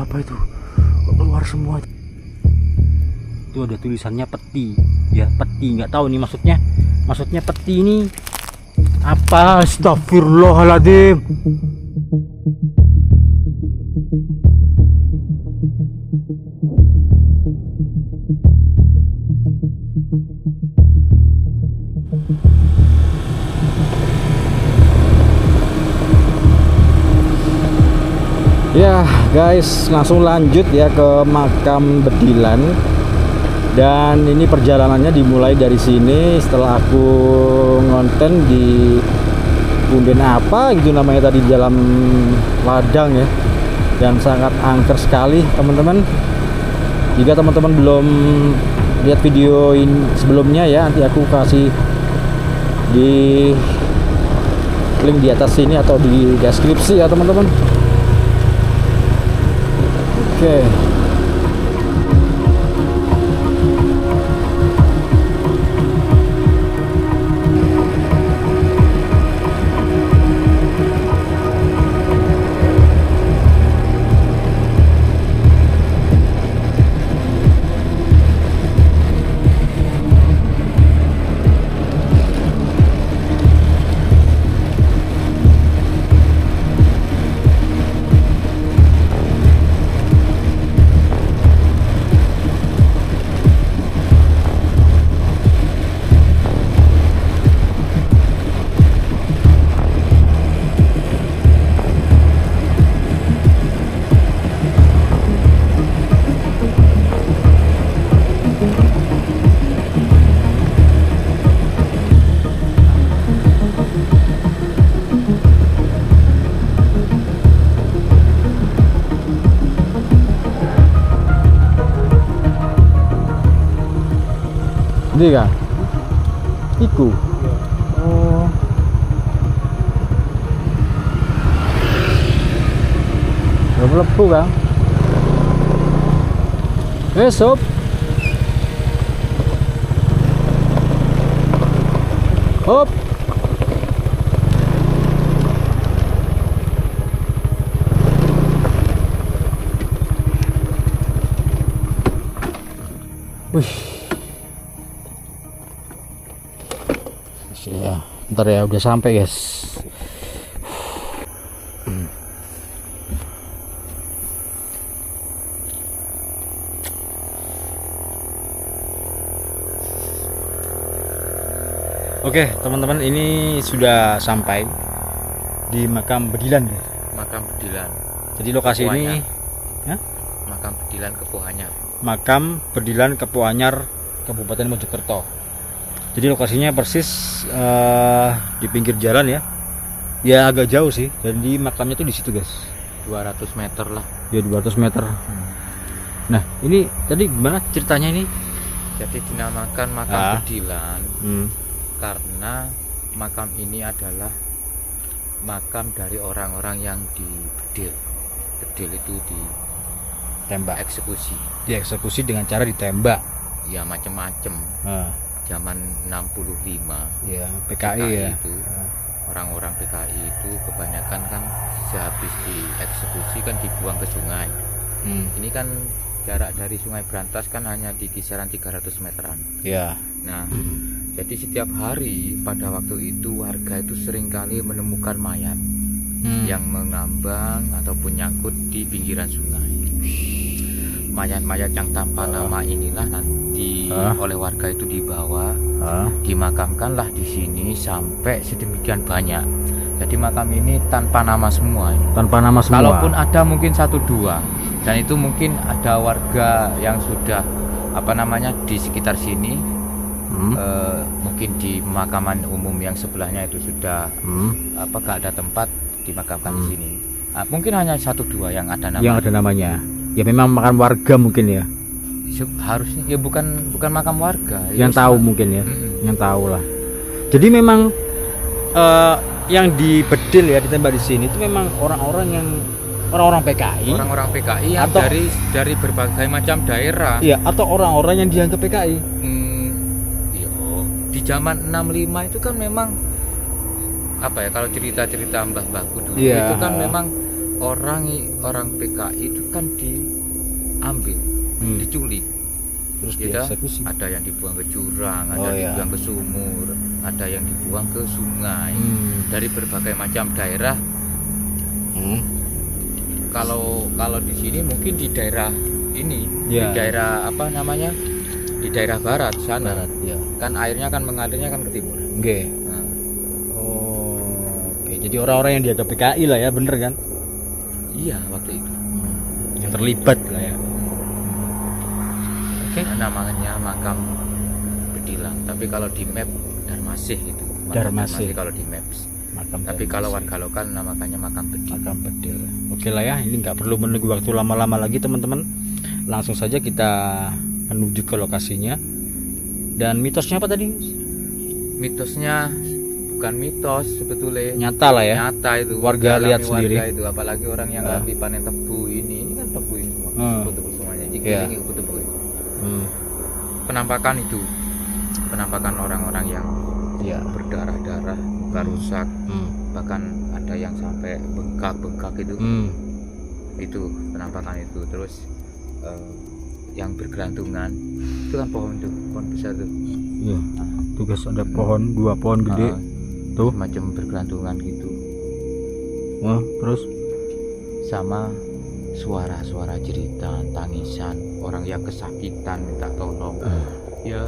apa itu? Keluar semua. Itu ada tulisannya peti, ya peti. Nggak tahu nih maksudnya. Maksudnya peti ini apa? Astagfirullahaladzim. Ya guys, langsung lanjut ya ke makam Bedilan. Dan ini perjalanannya dimulai dari sini setelah aku ngonten di Punden apa gitu namanya tadi, di dalam ladang ya. Dan sangat angker sekali teman-teman. Jika teman-teman belum lihat video ini sebelumnya ya, nanti aku kasih di link di atas sini atau di deskripsi ya teman-teman. Oke. Ini kan? Iku. Oh. Lebu kan? Sob. Hop. Wih. Ya, ntar ya udah sampai guys. Oke teman-teman, ini sudah sampai di makam Bedilan ya. Makam Bedilan. Jadi lokasi Kepuanyar. ini, ya? Makam Bedilan Kepuanyar. Makam Bedilan Kepuanyar, Kabupaten Mojokerto. Jadi lokasinya persis di pinggir jalan ya. Ya agak jauh sih. Dan di makamnya tuh di situ guys. 200 meter lah. Ya 200 meter. Nah ini tadi gimana ceritanya ini? Jadi dinamakan makam Bedilan karena makam ini adalah makam dari orang-orang yang di Bedil. Bedil itu Tembak. eksekusi. Dieksekusi dengan cara ditembak. Ya macam-macam. Zaman 65 Ya PKI ya. itu orang-orang PKI itu kebanyakan kan sehabis dieksekusi kan dibuang ke sungai. Ini kan jarak dari Sungai Brantas kan hanya di kisaran 300 meteran. Ya. Nah, jadi setiap hari pada waktu itu warga itu seringkali menemukan mayat yang mengambang ataupun nyangkut di pinggiran sungai. Mayat-mayat yang tanpa nama inilah nanti oleh warga itu dibawa, dimakamkanlah di sini sampai sedemikian banyak. Jadi makam ini tanpa nama semua. Tanpa nama semua. Kalaupun ada mungkin 1-2, dan itu mungkin ada warga yang sudah di sekitar sini, mungkin di pemakaman umum yang sebelahnya itu sudah gak ada tempat dimakamkan di sini. Mungkin hanya 1-2 yang ada nama. Yang ada namanya. Ya memang makam warga mungkin ya. Harusnya ya bukan makam warga. Yang tahu mungkin ya. Yang tahu lah. Jadi memang yang di Bedil ya ditembak di sini itu memang orang-orang PKI. Orang-orang PKI yang atau, dari berbagai macam daerah. Iya, atau orang-orang yang dianggap PKI. Di zaman 65 itu kan memang kalau cerita-cerita mbah-mbahku dulu itu kan memang orang PKI itu kan diambil, diculik. Terus Kita dieksekusi. ada yang dibuang ke jurang, ada Oh, yang iya. dibuang ke sumur, ada yang dibuang ke sungai. Dari berbagai macam daerah. Kalau di sini mungkin di daerah ini, Ya. di daerah apa namanya? Di daerah barat sana. Barat, ya. Kan airnya kan mengalirnya kan ke timur. Oke. Nah, Oke, jadi orang-orang yang dianggap PKI lah ya, bener kan? iya waktu itu. Yang terlibat lah ya. Oke. Namanya makam Bedilang. Tapi kalau di map Darmasih itu. Makam Darmasih. kalau di maps. Makam Tapi Darmasih. kalau warga lokal namanya makam Bedil. Makam Bedil. Oke lah ya, ini nggak perlu menunggu waktu lama-lama lagi teman-teman. Langsung saja kita menuju ke lokasinya. Dan mitosnya apa tadi? Mitosnya bukan mitos sebetulnya. Nyata lah ya. Nyata itu. Warga Dialami lihat sendiri. Warga itu apalagi orang yang lagi panen tebu ini. Ini kan tebu ini semua. Tebu semuanya. Ini Iya. tebu. Penampakan itu. Penampakan orang-orang yang Iya. berdarah-darah, muka rusak, bahkan ada yang sampai bengkak-bengkak itu. Itu penampakan itu. Terus yang bergelantungan itu kan pohon besar tuh. Iya. Tuh guys, ada pohon, 2 pohon gede. Tuh. Macam bergelantungan gitu. Wah, terus Sama suara-suara jeritan, tangisan orang yang kesakitan minta tolong. Ya,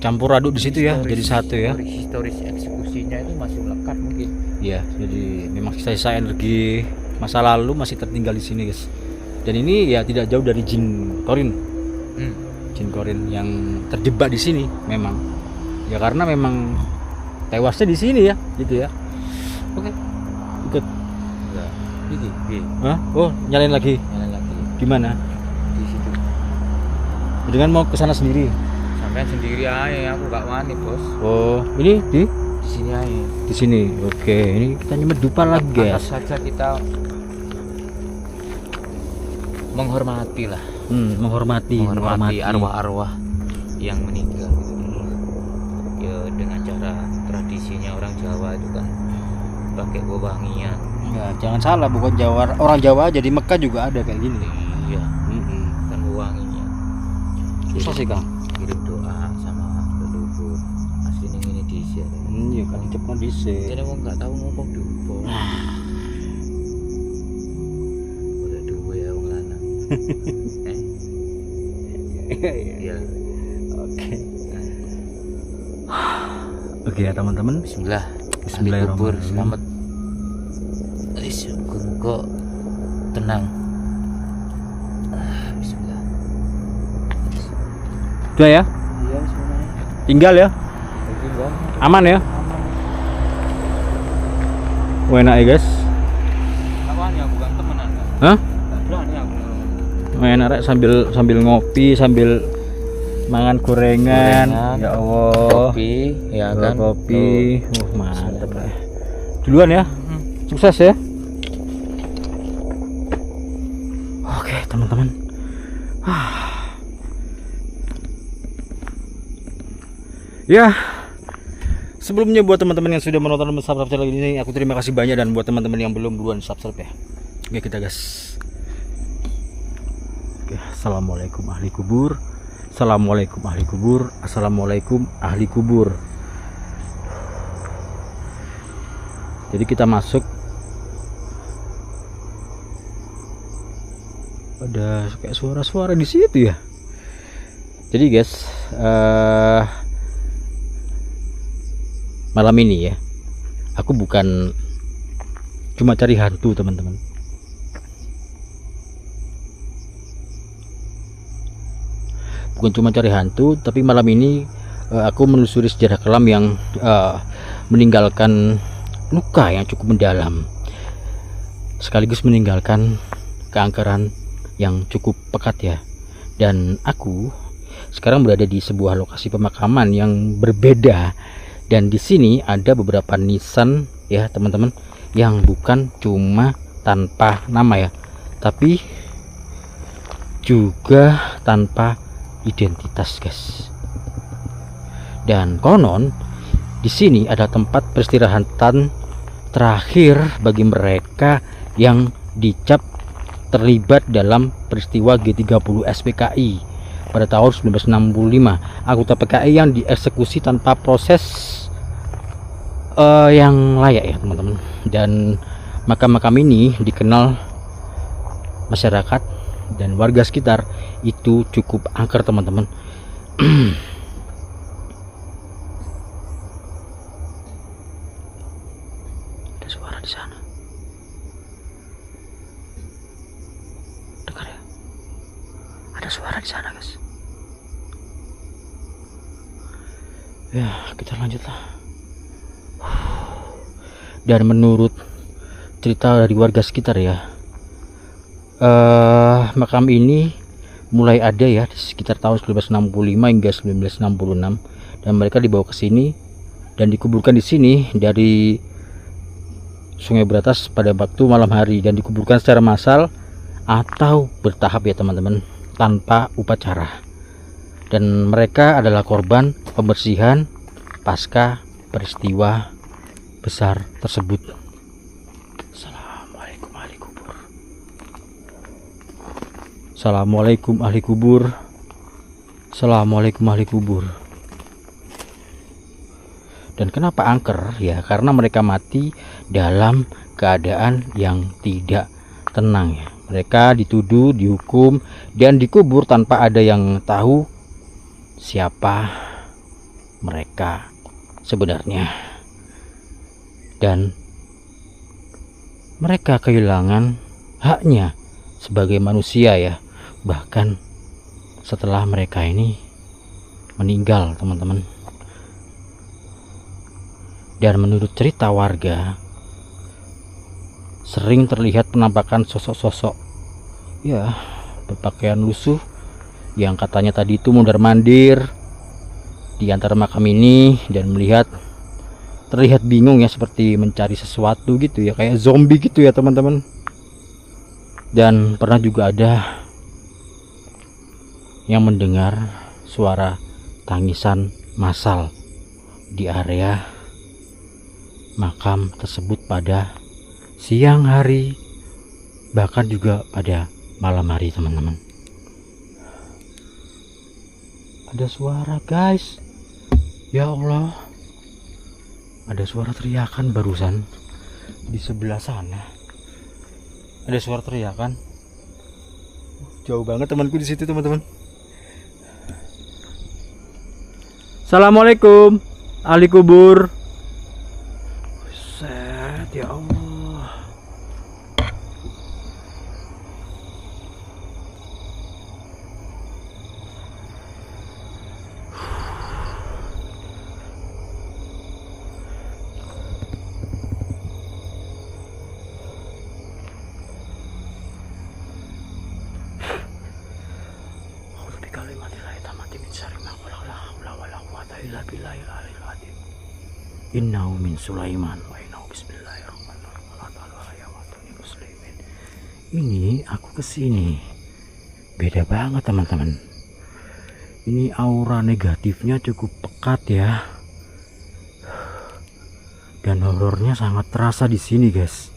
campur aduk di situ ya, jadi satu ya. Historis eksekusinya itu masih melekat mungkin. Iya, jadi memang sisa energi masa lalu masih tertinggal di sini guys. Dan ini ya tidak jauh dari Jin Korin. Jin Korin yang terjebak di sini memang. Ya karena memang tewasnya di sini ya, gitu ya. Oke. Ikut. Enggak. Ini. Hah? Oh, nyalain lagi. Nyalain lagi Gimana? di situ. Dengan mau ke sana sendiri. Sampai sendiri aja, aku gak wani, Bos. Oh, ini di Di sini aja. di sini. Oke, ini kita nyemedupan lagi Pantas guys. saja kita menghormati lah. Menghormati Arwah-arwah yang meninggal gitu. Ya dengan cara tradisinya orang Jawa itu kan pakai wewangian. Ya, jangan salah, bukan Jawa, orang Jawa aja di Mekah juga ada kayak gini. Iya, kan wewanginya. Susah sih Kang. Kirim doa sama leluhur. Aslinya ini diisi. Iya kan cepet dhisik. Jadi mau nggak tahu ngomong dupo. Udah duwe ya wong lanang. Iya. Oke. Oke ya teman-teman. Bismillah. Bismillahirrahmanirrahim. Selamat. Muka tenang. Bismillah. Udah ya? Iya, bismillah. Tinggal ya? Tinggal. Aman ya? Wah, enak ya guys. Apaan ya, bukan temenan. Hah? Enggak berani aku. Enak rek, sambil ngopi, sambil mangan gorengan. Ya Allah. Kopi, ya Bawa kan. kopi. Mantap rek. Duluan ya. Sukses ya. Oke teman-teman. Ya, sebelumnya buat teman-teman yang sudah menonton dan subscribe channel ini, aku terima kasih banyak, dan buat teman-teman yang belum duluan subscribe ya. Oke kita gas. Oke, assalamualaikum ahli kubur. Assalamualaikum ahli kubur. Assalamualaikum ahli kubur. Jadi kita masuk. Ada kayak suara-suara di situ ya. Jadi guys, malam ini ya, aku bukan cuma cari hantu teman-teman. Bukan cuma cari hantu, tapi malam ini aku menelusuri sejarah kelam yang meninggalkan luka yang cukup mendalam, sekaligus meninggalkan keangkeran yang cukup pekat ya. Dan aku sekarang berada di sebuah lokasi pemakaman yang berbeda, dan di sini ada beberapa nisan ya teman-teman, yang bukan cuma tanpa nama ya, tapi juga tanpa identitas guys. Dan konon di sini ada tempat peristirahatan terakhir bagi mereka yang dicap terlibat dalam peristiwa G30 SPKI pada tahun 1965. Anggota PKI yang dieksekusi tanpa proses yang layak ya teman-teman. Dan makam-makam ini dikenal masyarakat dan warga sekitar itu cukup angker teman-teman. Ada suara di sana. Dengar ya. Ada suara di sana, guys. Ya, kita lanjutlah. Dan menurut cerita dari warga sekitar ya, makam ini mulai ada ya di sekitar tahun 1965 hingga 1966, dan mereka dibawa ke sini dan dikuburkan di sini dari Sungai Beratas pada waktu malam hari, dan dikuburkan secara massal atau bertahap ya teman-teman, tanpa upacara. Dan mereka adalah korban pembersihan pasca peristiwa besar tersebut. Assalamualaikum ahli kubur. Assalamualaikum ahli kubur. Assalamualaikum ahli kubur. Dan kenapa angker? Ya karena mereka mati dalam keadaan yang tidak tenang ya. Mereka dituduh, dihukum, dan dikubur tanpa ada yang tahu siapa mereka sebenarnya. Dan mereka kehilangan haknya sebagai manusia ya, bahkan setelah mereka ini meninggal teman-teman. Dan menurut cerita warga, sering terlihat penampakan sosok-sosok ya berpakaian lusuh yang katanya tadi itu mondar-mandir di antara makam ini, dan terlihat bingung ya, seperti mencari sesuatu gitu ya, kayak zombie gitu ya teman-teman. Dan pernah juga ada yang mendengar suara tangisan massal di area makam tersebut pada siang hari, bahkan juga pada malam hari teman-teman. Ada suara guys, ya Allah, ada suara teriakan barusan di sebelah sana. Ada suara teriakan jauh banget temanku di situ teman-teman. Assalamualaikum ahli kubur. Set ya Allah. Innahu min Sulaiman wa innahu bismillahirrahmanirrahim. Muslimin. Ini aku kesini beda banget teman-teman. Ini aura negatifnya cukup pekat ya, dan horornya sangat terasa di sini guys.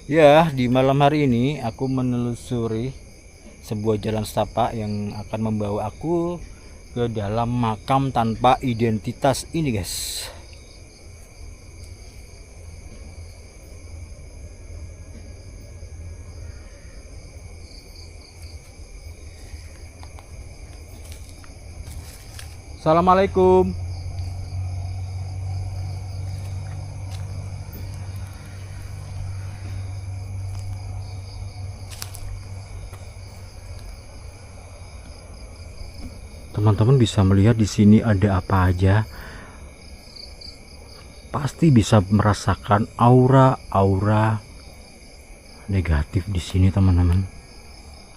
Ya, di malam hari ini aku menelusuri sebuah jalan setapak yang akan membawa aku ke dalam makam tanpa identitas ini guys. Assalamualaikum. Teman-teman bisa melihat di sini ada apa aja. Pasti bisa merasakan aura-aura negatif di sini teman-teman.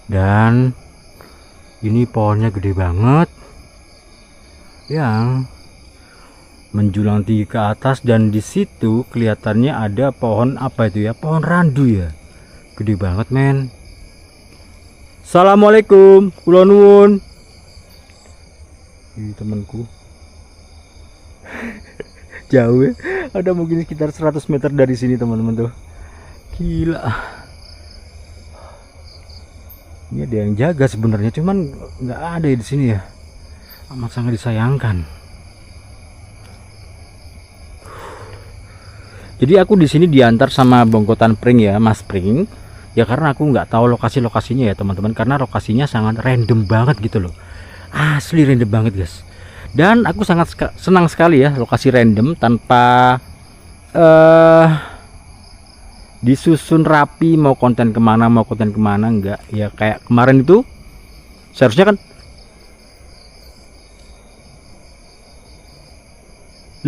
Dan ini pohonnya gede banget, yang menjulang tinggi ke atas, dan di situ kelihatannya ada pohon apa itu ya? Pohon randu ya. Gede banget men. Assalamualaikum, kula nuwun. Ini temanku. Jauh ya. Ada mungkin sekitar 100 meter dari sini teman-teman tuh. Gila. Ini ada yang jaga sebenarnya, cuman nggak ada di sini ya. Amat sangat disayangkan. Jadi aku di sini diantar sama Bongkotan Pring ya, Mas Pring. Ya karena aku nggak tahu lokasinya ya teman-teman, karena lokasinya sangat random banget gitu loh. Asli random banget guys. Dan aku sangat senang sekali ya lokasi random tanpa disusun rapi mau konten kemana enggak ya. Kayak kemarin itu seharusnya kan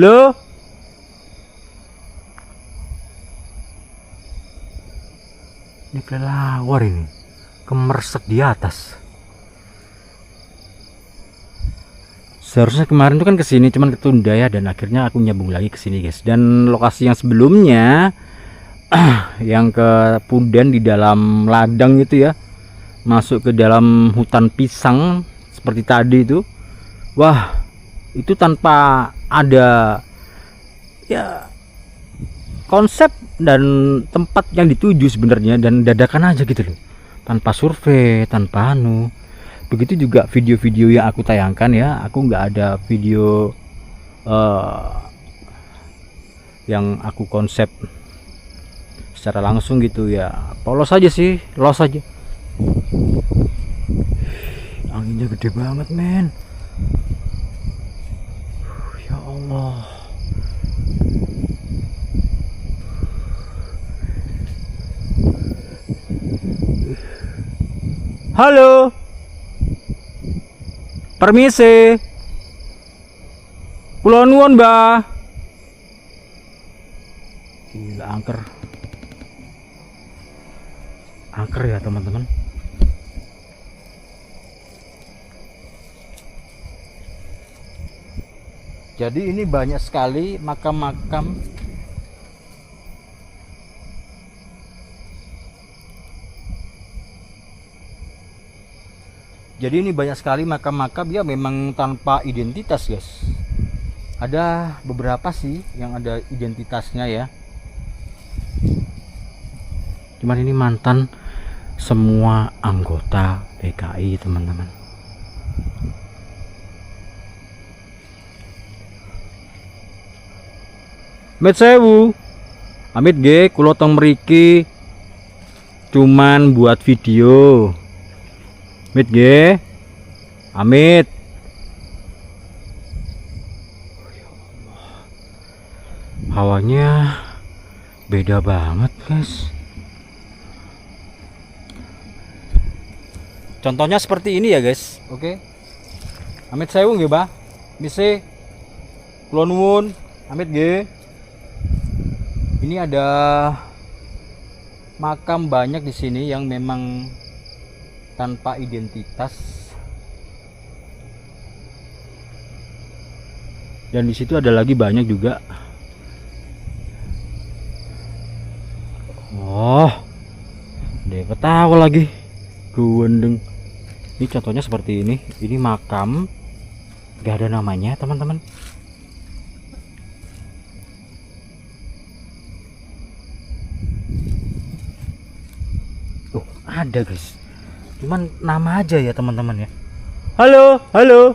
loh, ini kelelawar ini kemersek di atas. Seharusnya kemarin itu kan kesini cuman ketunda ya, dan akhirnya aku nyambung lagi ke sini guys. Dan lokasi yang sebelumnya yang ke Punden di dalam ladang itu ya, masuk ke dalam hutan pisang seperti tadi itu, wah itu tanpa ada ya konsep dan tempat yang dituju sebenarnya, dan dadakan aja gitu loh, tanpa survei, tanpa anu. Begitu juga video-video yang aku tayangkan ya, aku nggak ada video yang aku konsep secara langsung gitu ya, polos aja sih, los aja. Anginnya gede banget men, ya Allah. Halo, permisi, kula nuwun mbah. Gila, angker ya teman-teman. Jadi ini banyak sekali makam-makam. Jadi ini banyak sekali makam-makam ya, memang tanpa identitas guys. Ada beberapa sih yang ada identitasnya ya, cuman ini mantan semua anggota PKI teman-teman. Amit sewu, amit ge, kulo tong mriki cuman buat video. Amit ge, amit. Hawanya beda banget guys. Contohnya seperti ini ya guys. Oke. Amit sewu nggih, Bah. Misi kula nuwun, amit nggih. Ini ada makam banyak di sini yang memang tanpa identitas. Dan di situ ada lagi banyak juga. Oh, dia ketawa lagi. Gundeng. Ini contohnya seperti ini. Ini makam gak ada namanya teman-teman. Oh, ada guys. Cuman nama aja ya teman-teman ya. Halo, halo.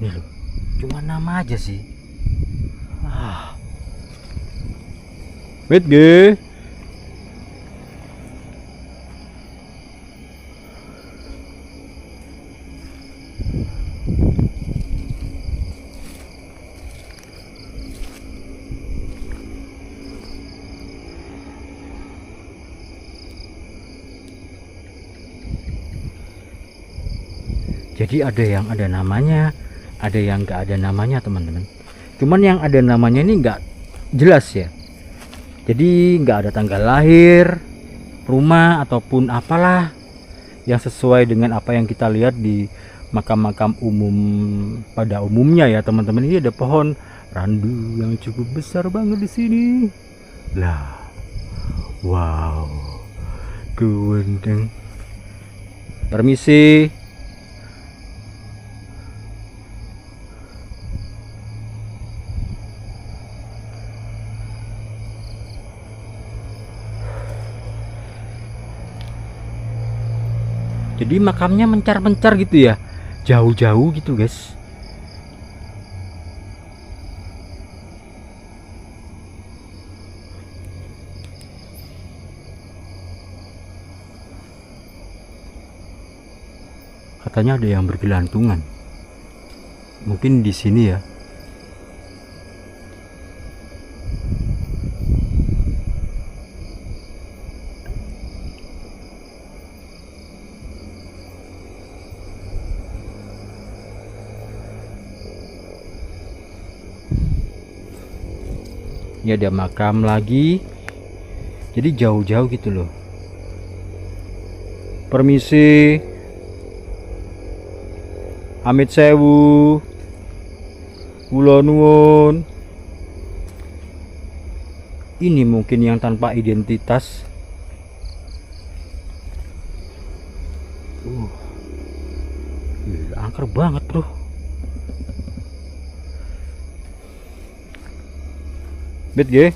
Nih loh, cuma nama aja sih. Wait ge. Jadi ada yang ada namanya, ada yang nggak ada namanya teman-teman. Cuman yang ada namanya ini nggak jelas ya. Jadi nggak ada tanggal lahir, rumah ataupun apalah yang sesuai dengan apa yang kita lihat di makam-makam umum pada umumnya ya teman-teman. Ini ada pohon randu yang cukup besar banget di sini. Lah, wow, gundeng. Permisi. Jadi makamnya mencar-mencar gitu ya, jauh-jauh gitu guys. Katanya ada yang bergelantungan. Mungkin di sini ya. Ini ada makam lagi. Jadi jauh-jauh gitu loh. Permisi. Amit sewu. Kula nuwun. Ini mungkin yang tanpa identitas. Gila, angker banget bro. Bet ge.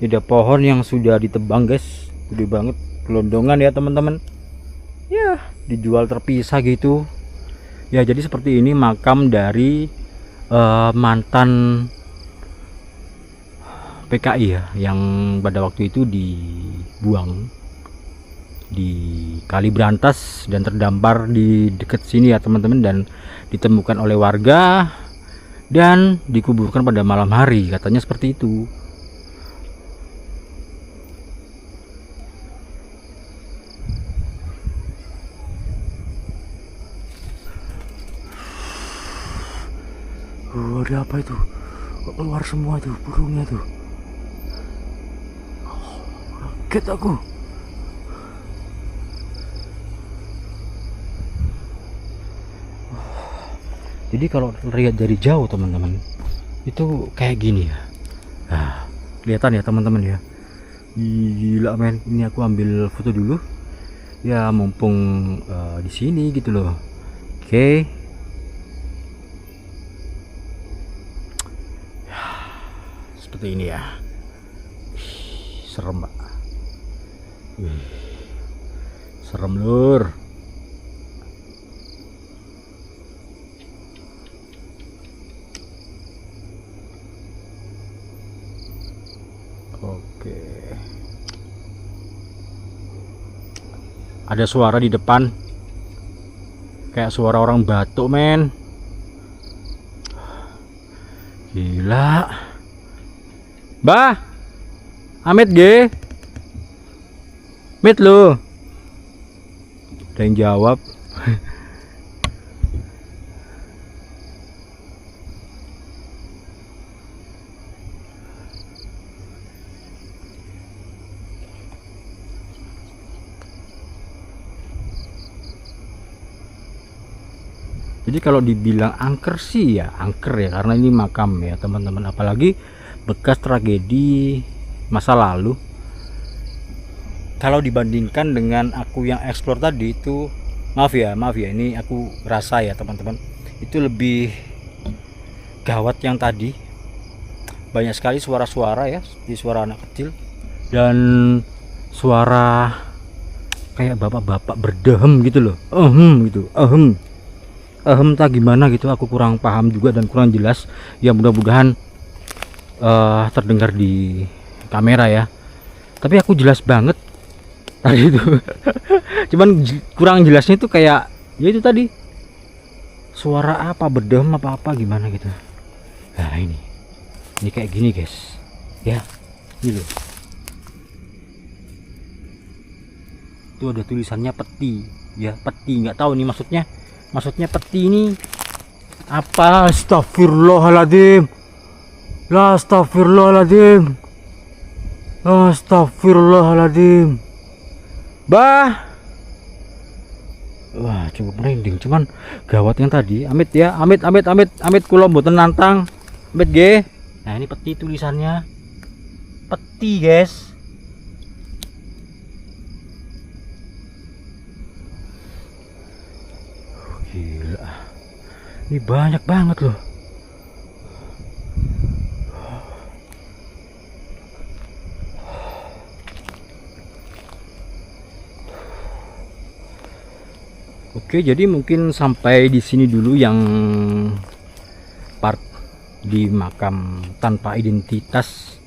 Ini ada pohon yang sudah ditebang guys, gede banget, gelondongan ya teman-teman. Ya, dijual terpisah gitu. Ya, jadi seperti ini makam dari mantan PKI ya, yang pada waktu itu dibuang di Kali Brantas dan terdampar di dekat sini ya teman-teman, dan ditemukan oleh warga dan dikuburkan pada malam hari, katanya seperti itu. Ada apa itu? Kok keluar semua tuh burungnya tuh? Kaget aku. Jadi kalau lihat dari jauh teman-teman, itu kayak gini ya. Nah, kelihatan ya teman-teman ya. Gila men, ini aku ambil foto dulu. Ya mumpung di sini gitu loh. Oke. Seperti ini ya. Serem pak. Serem lur. Oke. Ada suara di depan. Kayak suara orang batuk men. Gila. Bah, Amit ge, Mit lu. Ada yang jawab. Jadi kalau dibilang angker sih ya angker ya, karena ini makam ya teman-teman, apalagi bekas tragedi masa lalu. Kalau dibandingkan dengan aku yang explore tadi itu, maaf ya ini aku rasa ya teman-teman, itu lebih gawat yang tadi. Banyak sekali suara-suara ya, di suara anak kecil dan suara kayak bapak-bapak berdehem gitu loh. Gitu. Tak gimana gitu, aku kurang paham juga dan kurang jelas ya, mudah-mudahan terdengar di kamera ya, tapi aku jelas banget tadi itu. Cuman kurang jelasnya itu kayak ya itu tadi, suara apa, berdehem apa gimana gitu. Nah ini kayak gini guys ya, ini loh, itu ada tulisannya peti ya, peti, nggak tahu nih maksudnya peti ini apa. Astagfirullahaladzim, Astagfirullahaladzim. Bah, wah cukup merinding, cuman gawat yang tadi. Amit ya, amit kula mboten nantang. Amit ge. Nah ini peti tulisannya, peti guys. Gila, ini banyak banget loh. Oke, jadi mungkin sampai di sini dulu yang part di makam tanpa identitas.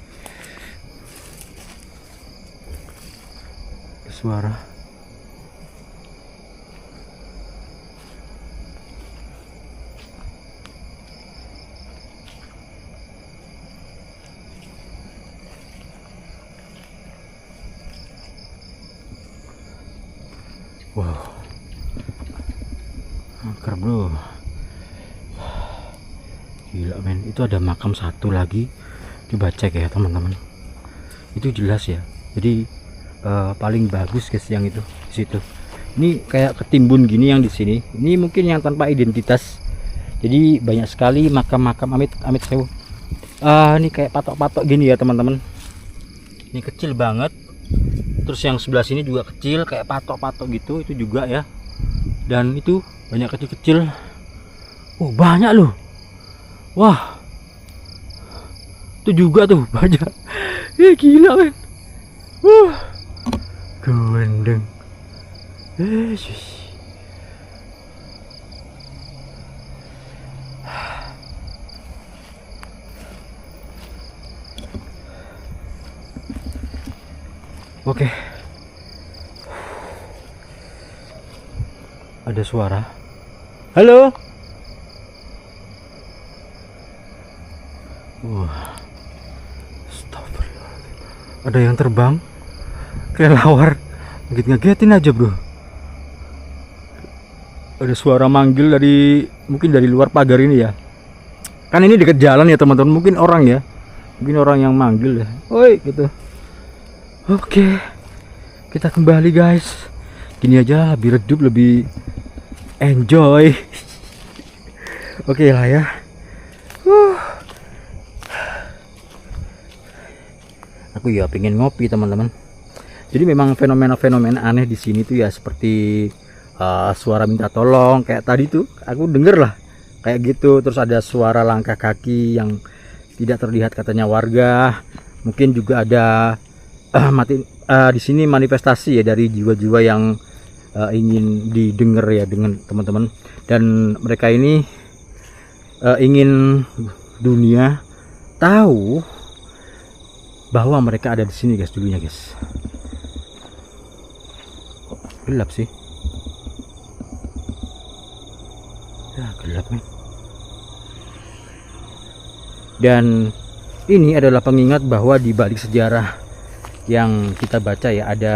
Suara. Wow. Angker bro. Gila men, itu ada makam satu lagi. Coba cek ya teman-teman. Itu jelas ya. Jadi paling bagus guys yang itu di situ. Ini kayak ketimbun gini yang di sini. Ini mungkin yang tanpa identitas. Jadi banyak sekali makam-makam amit sewu. Ini kayak patok-patok gini ya teman-teman. Ini kecil banget. Terus yang sebelah sini juga kecil kayak patok-patok gitu, itu juga ya. Dan itu banyak kecil-kecil. Oh, banyak loh. Wah. Itu juga tuh banyak. Gila men. Gendeng. Oke. Ada suara. Halo. Wah. Astagfirullah. Ada yang terbang. Kelelawar. Ngagetin aja, bro. Ada suara manggil dari mungkin dari luar pagar ini ya. Kan ini dekat jalan ya, teman-teman. Mungkin orang ya. Mungkin orang yang manggil ya. Woi, gitu. Oke, kita kembali guys. Gini aja lebih redup, lebih enjoy. Oke lah ya. Aku ya pengen ngopi teman-teman. Jadi memang fenomena-fenomena aneh di sini tuh ya seperti suara minta tolong kayak tadi tuh. Aku denger lah kayak gitu. Terus ada suara langkah kaki yang tidak terlihat katanya warga. Mungkin juga ada di sini manifestasi ya dari jiwa-jiwa yang ingin didengar ya dengan teman-teman, dan mereka ini ingin dunia tahu bahwa mereka ada di sini guys dulunya guys. Kok gelap sih? Ya gelap nih. Dan ini adalah pengingat bahwa di balik sejarah yang kita baca ya ada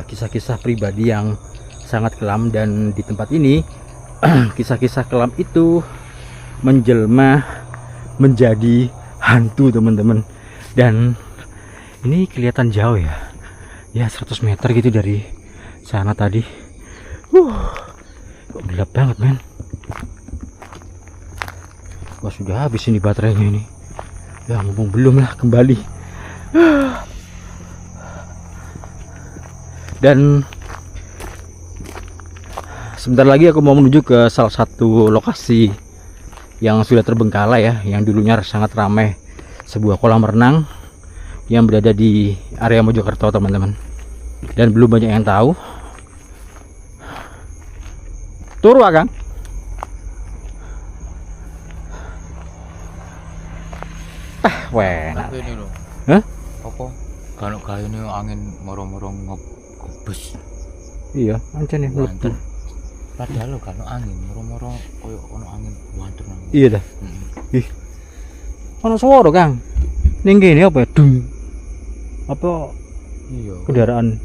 kisah-kisah pribadi yang sangat kelam, dan di tempat ini kisah-kisah kelam itu menjelma menjadi hantu teman-teman. Dan ini kelihatan jauh ya 100 meter gitu dari sana tadi. Kok gelap banget men. Wah, sudah habis ini baterainya ini ya, mumpung belum lah kembali. Dan sebentar lagi aku mau menuju ke salah satu lokasi yang sudah terbengkalai ya, yang dulunya sangat ramai, sebuah kolam renang yang berada di area Mojokerto teman-teman, dan belum banyak yang tahu. Turu Kang. Weh. Ini loh. Hah? Apa? Kalau kayak ini angin moro-moro ngobes. Iya, ancen ya mlebu. Padahal lo kalau angin moro-moro koyo ono angin wanten. Iya dah. Ih. Ono suara Kang. Ning kene apa ya? Dung. Apa? Iya. Kendaraan.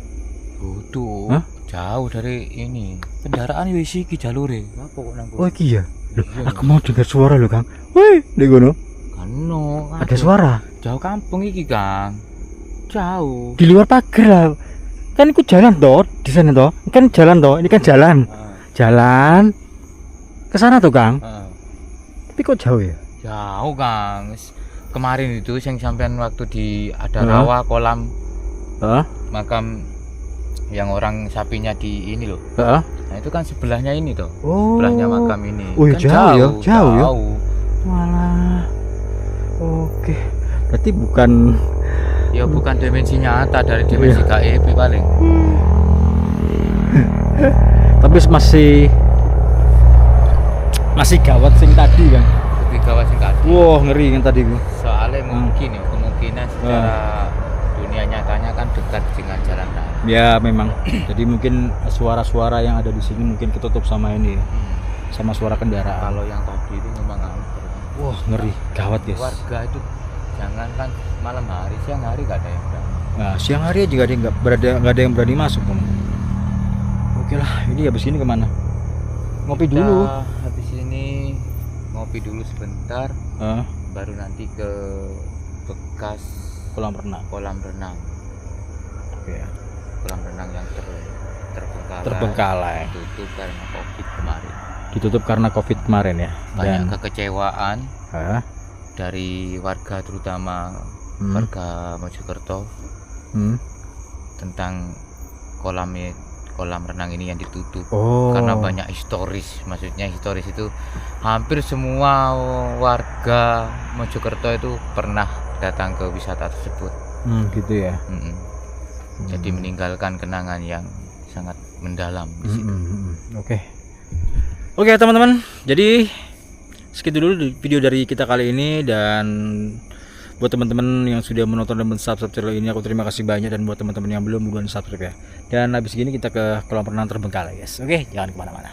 Butuh. Hah? Jauh dari ini. Kendaraan wis iki jalure. Apa kok nang Oh iki ya. Loh, aku mau dengar suara lo Kang. Woi, ndek ngono. Kano. Ada suara. Jauh kampung iki, Kang. Jauh. Di luar pagar lah. Kan itu jalan toh, di sana toh. Kan jalan toh, ini kan jalan. Jalan ke sana tuh, Kang. Tapi kok jauh ya? Jauh, Kang. Kemarin itu yang sampean waktu di ada rawa kolam. Makam yang orang sapinya di ini loh. Nah, itu kan sebelahnya ini toh. Oh. Sebelahnya makam ini. Oh, kan jauh ya, jauh ya. Walah. Oke. Berarti bukan ya bukan dimensi nyata, dari dimensi gaib paling. Tapi tapi masih gawat sing tadi kan. Lebih gawat sing tadi. Wah, ngeri yang tadi ku. Soalnya mungkin ya kemungkinan secara dunia nyatanya kan dekat dengan jalan raya. Ya memang. Jadi mungkin suara-suara yang ada di sini mungkin ketutup sama ini ya. Sama suara kendaraan. Kalau yang tadi itu memang angker. Wah, ngeri, gawat guys. Warga itu jangan kan malam hari, siang hari gak ada yang berani. Nah, siang hari juga nggak ada yang berani masuk Bang. Oke lah, ini habis ini kemana? Ngopi dulu. Kita habis ini ngopi dulu sebentar, baru nanti ke bekas Kolam renang. kolam renang. Oke ya. Kolam renang yang Terbengkalai. tutup karena COVID kemarin. Ditutup karena COVID kemarin ya. Banyak kekecewaan Hah? dari warga, terutama warga Mojokerto tentang kolam renang ini yang ditutup. Karena banyak historis. Maksudnya historis itu hampir semua warga Mojokerto itu pernah datang ke wisata tersebut. Gitu ya. Jadi meninggalkan kenangan yang sangat mendalam di situ. Oke teman-teman, jadi segitu dulu video dari kita kali ini, dan buat teman-teman yang sudah menonton dan subscribe channel ini aku terima kasih banyak, dan buat teman-teman yang belum subscribe ya. Dan habis gini kita ke kolam renang Terbengkalai guys. Oke, jangan kemana-mana.